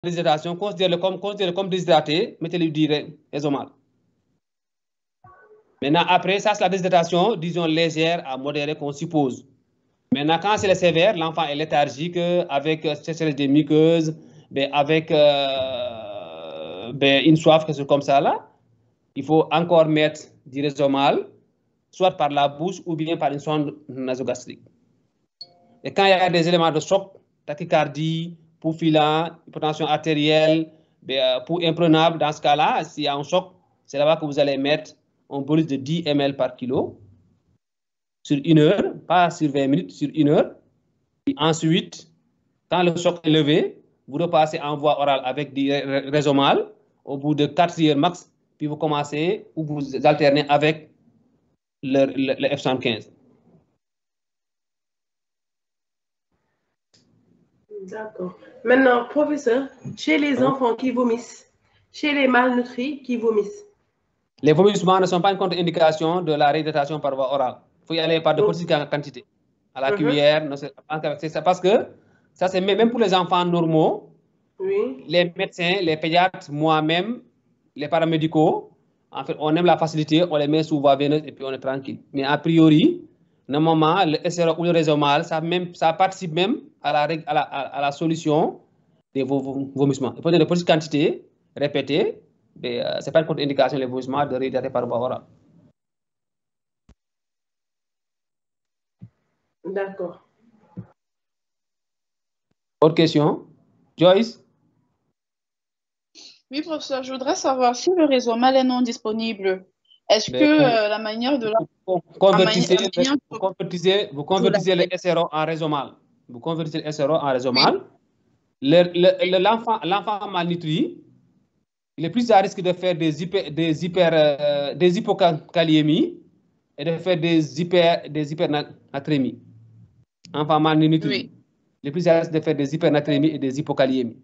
déshydratation, considérez-le comme déshydraté, mettez-lui du Rhizomel. Maintenant, après, ça, c'est la déshydratation, disons, légère à modérée qu'on suppose. Maintenant, quand c'est le sévère, l'enfant est léthargique, avec sécheresse des muqueuses, avec une soif, quelque chose comme ça, là, il faut encore mettre du Rhizomel, soit par la bouche ou bien par une sonde nasogastrique. Et quand il y a des éléments de choc, tachycardie, pouls filant, hypertension artérielle, pouls imprenable, dans ce cas-là, s'il y a un choc, c'est là-bas que vous allez mettre un bolus de 10 ml par kilo sur 1 heure, pas sur 20 minutes, sur 1 heure. Et ensuite, quand le choc est levé, vous repassez en voie orale avec du Rhizomel au bout de 4 heures max, puis vous commencez ou vous alternez avec le F115. D'accord. Maintenant, professeur, chez les enfants qui vomissent, chez les malnutris qui vomissent. Les vomissements ne sont pas une contre-indication de la réhydratation par voie orale. Il faut y aller par de petites quantités. À la cuillère, c'est ça, parce que ça, c'est même pour les enfants normaux. Oui. Les médecins, les pédiatres, moi-même, les paramédicaux, en fait, on aime la facilité, on les met sous voie veineuse et puis on est tranquille. Mais a priori, normalement, le SRO ou le Rhizomel, ça participe même à la solution des vomissements. Il faut donner de petites quantités, répétées, mais ce n'est pas une contre-indication, les vomissements de réhydrater par voie orale. D'accord. Autre question? Joyce? Oui, professeur, je voudrais savoir si le Rhizomel est non disponible. Est-ce que la manière de la... Vous convertissez le SRO en Rhizomel. Vous convertissez le SRO en Rhizomel. L'enfant malnutri, il est plus à risque de faire des hypokaliémies et de faire des hypernatrémies. Enfant malnutri, il est plus à risque de faire des hypernatrémies et des hypokaliémies.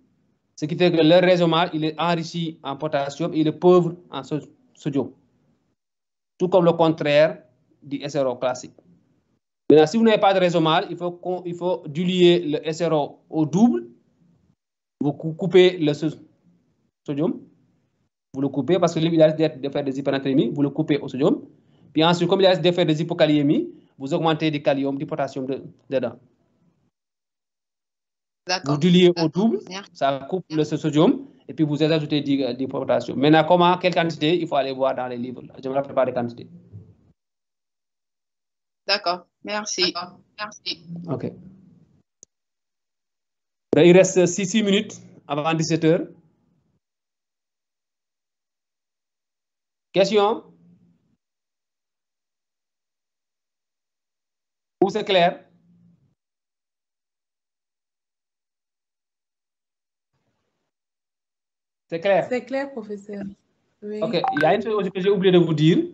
Ce qui fait que le Rhizomel, il est enrichi en potassium et il est pauvre en sodium. Tout comme le contraire du SRO classique. Maintenant, si vous n'avez pas de Rhizomel, il faut diluer le SRO au double. Vous coupez le sodium. Vous le coupez parce que il risque de faire des hypernatrémies. Vous le coupez au sodium. Puis ensuite, comme il risque de faire des hypokaliémies, vous augmentez du kalium, du potassium dedans. Vous diluez au double, ça coupe le sodium, et puis vous ajoutez du potassium. Maintenant, quelle quantité? Il faut aller voir dans les livres. Je ne me rappelle pas des quantités. D'accord, merci. Merci. OK. Il reste 6 minutes avant 17 h. Question? Ou c'est clair? C'est clair? C'est clair, professeur. Oui. OK. Il y a une chose aussi que j'ai oublié de vous dire.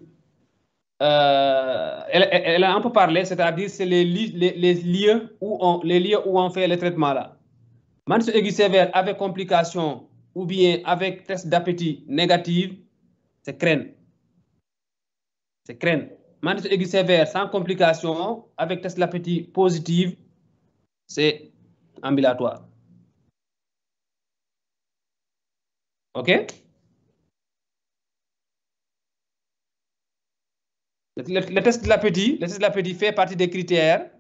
Elle a un peu parlé, c'est-à-dire c'est les lieux où on fait le traitement là. Maladie aiguë sévère avec complications ou bien avec test d'appétit négatif, c'est crène. C'est crène. Maladie aiguë sévère sans complications avec test d'appétit positif, c'est ambulatoire. OK? Le test de l'appétit fait partie des critères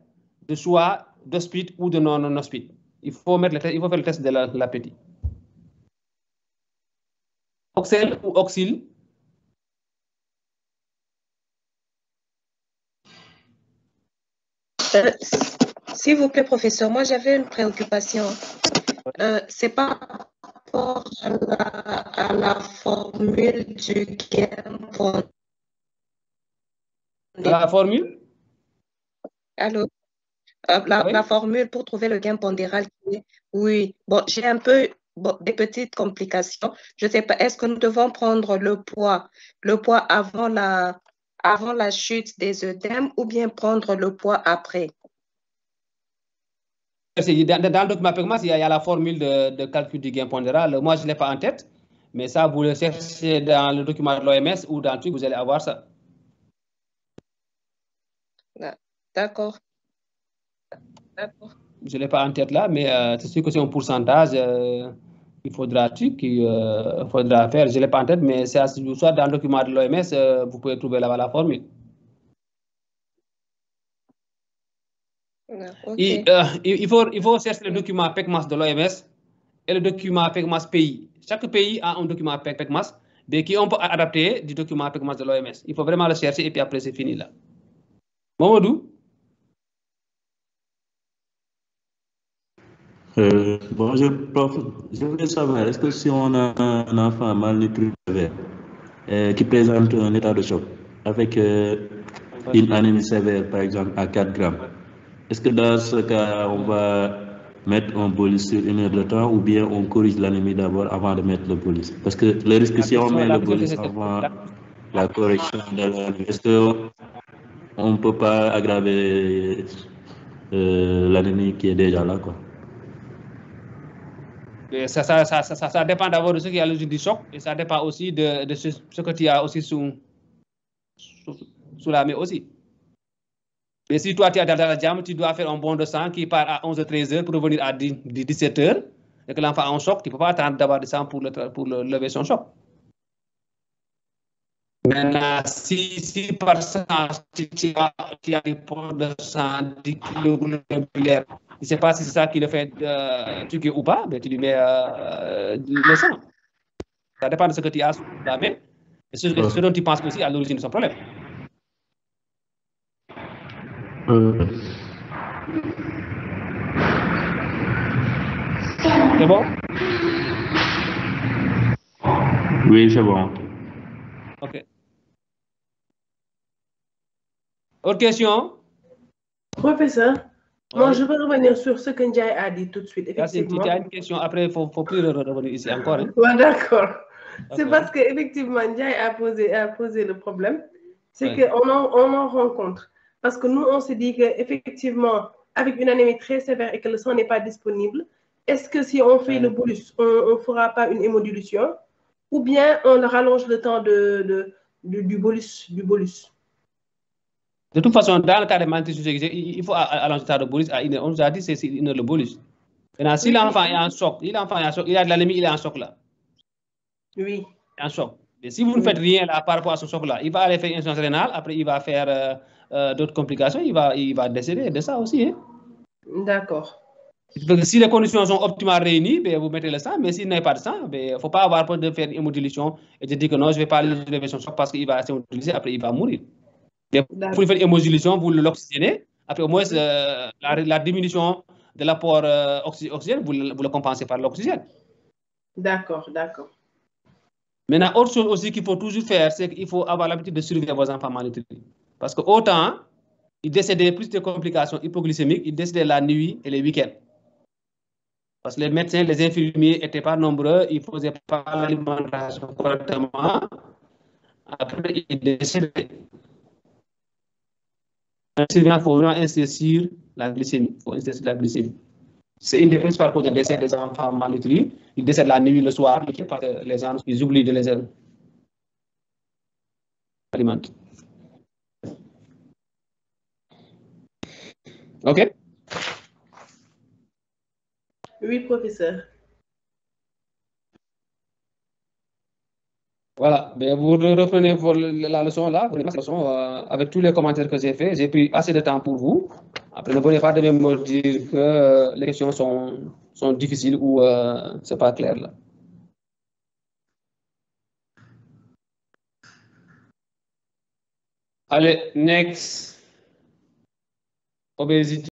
de choix d'hospite ou de non-hospite. Il faut faire le test de l'appétit. Oxel ou oxyle? S'il vous plaît, professeur, moi j'avais une préoccupation. C'est par rapport à la formule du gain pondéral. La formule? Allô? La formule pour trouver le gain pondéral. Oui, bon, j'ai un peu des petites complications. Je ne sais pas, est-ce que nous devons prendre le poids avant la chute des œdèmes ou bien prendre le poids après? Dans le document PEGMAS, il y a la formule de calcul du gain pondéral. Moi, je ne l'ai pas en tête, mais ça, vous le cherchez dans le document de l'OMS ou dans le truc, vous allez avoir ça. D'accord. Je ne l'ai pas en tête là, mais c'est sûr que c'est un pourcentage qu'il faudra faire. Je ne l'ai pas en tête, mais c'est soit dans le document de l'OMS, vous pouvez trouver là-bas la formule. Okay. Il faut chercher le document PECMAS de l'OMS et le document PECMAS pays. Chaque pays a un document PECMAS qui on peut adapter du document PECMAS de l'OMS. Il faut vraiment le chercher et puis après c'est fini là. Mamadou? Bon, je voulais savoir, est-ce que si on a un enfant malnutri qui présente un état de choc avec une anémie sévère, par exemple, à 4 grammes, est-ce que dans ce cas, on va mettre un bolus sur 1 heure de temps ou bien on corrige l'anémie d'abord avant de mettre le bolus? Parce que le risque, si on met le bolus avant la correction de l'anémie, est-ce qu'on ne peut pas aggraver l'anémie qui est déjà là, quoi? Ça dépend d'abord de ce qui est à l'origine du choc et ça dépend aussi de ce que tu as aussi sous la main aussi. Mais si toi tu as dans la jambe, tu dois faire un bond de sang qui part à 11h-13h pour revenir à 17h et que l'enfant a un choc, tu ne peux pas attendre d'avoir du sang pour lever son choc. Maintenant, si par exemple tu as des ponts de sang globulaire, je ne sais pas si c'est ça qui le fait tuer ou pas, mais tu lui mets le sang. Ça dépend de ce que tu as sous la main et ce dont tu penses aussi à l'origine de son problème. C'est bon? Oui, c'est bon. Ok. Autre question? Professeur, moi je veux revenir sur ce que Ndiaye a dit tout de suite. Effectivement. Tu as une question, après il ne faut plus revenir ici encore. Hein? Ouais, d'accord. C'est parce qu'effectivement, Ndiaye a posé le problème. C'est qu'on en rencontre. Parce que nous, on se dit qu'effectivement, avec une anémie très sévère et que le sang n'est pas disponible, est-ce que si on fait le bolus, on ne fera pas une hémodilution ou bien on rallonge le temps du bolus? De toute façon, dans le cas de malnutrition, il faut allonger le temps de bolus à 1 heure. On nous a dit que c'est 1 heure le bolus. Maintenant, si l'enfant est en choc, il a de l'anémie, il est en choc là. Oui. En choc. Et si vous ne faites rien là par rapport à ce choc là, il va aller faire une insuffisance rénale, après il va faire d'autres complications, il va décéder de ça aussi. Hein? D'accord. Si les conditions sont optimales réunies, ben, vous mettez le sang, mais s'il n'y a pas de sang, il ne faut pas avoir peur de faire une hémodilution et de dire que non, je ne vais pas lever son choc parce qu'il va s'hémodilyser, après il va mourir. Vous faites une hémodilution, vous l'oxygénez, après au moins la diminution de l'apport oxygène, vous le compensez par l'oxygène. D'accord. Maintenant, autre chose aussi qu'il faut toujours faire, c'est qu'il faut avoir l'habitude de surveiller vos enfants malnutris. Parce que autant, ils décédaient plus de complications hypoglycémiques, ils décédaient la nuit et les week-ends. Parce que les médecins, les infirmiers n'étaient pas nombreux, ils ne faisaient pas l'alimentation correctement. Après, ils décédaient. Il faut vraiment insister sur la glycémie. C'est une des principales causes de décès des enfants malnutris. Ils décèdent la nuit, le soir, parce que les gens ils oublient de les alimenter. OK? Oui, professeur. Voilà, mais vous reprenez la leçon là, avec tous les commentaires que j'ai faits. J'ai pris assez de temps pour vous. Après, ne venez pas de me dire que les questions sont difficiles ou ce n'est pas clair là. Allez, next. Obésité.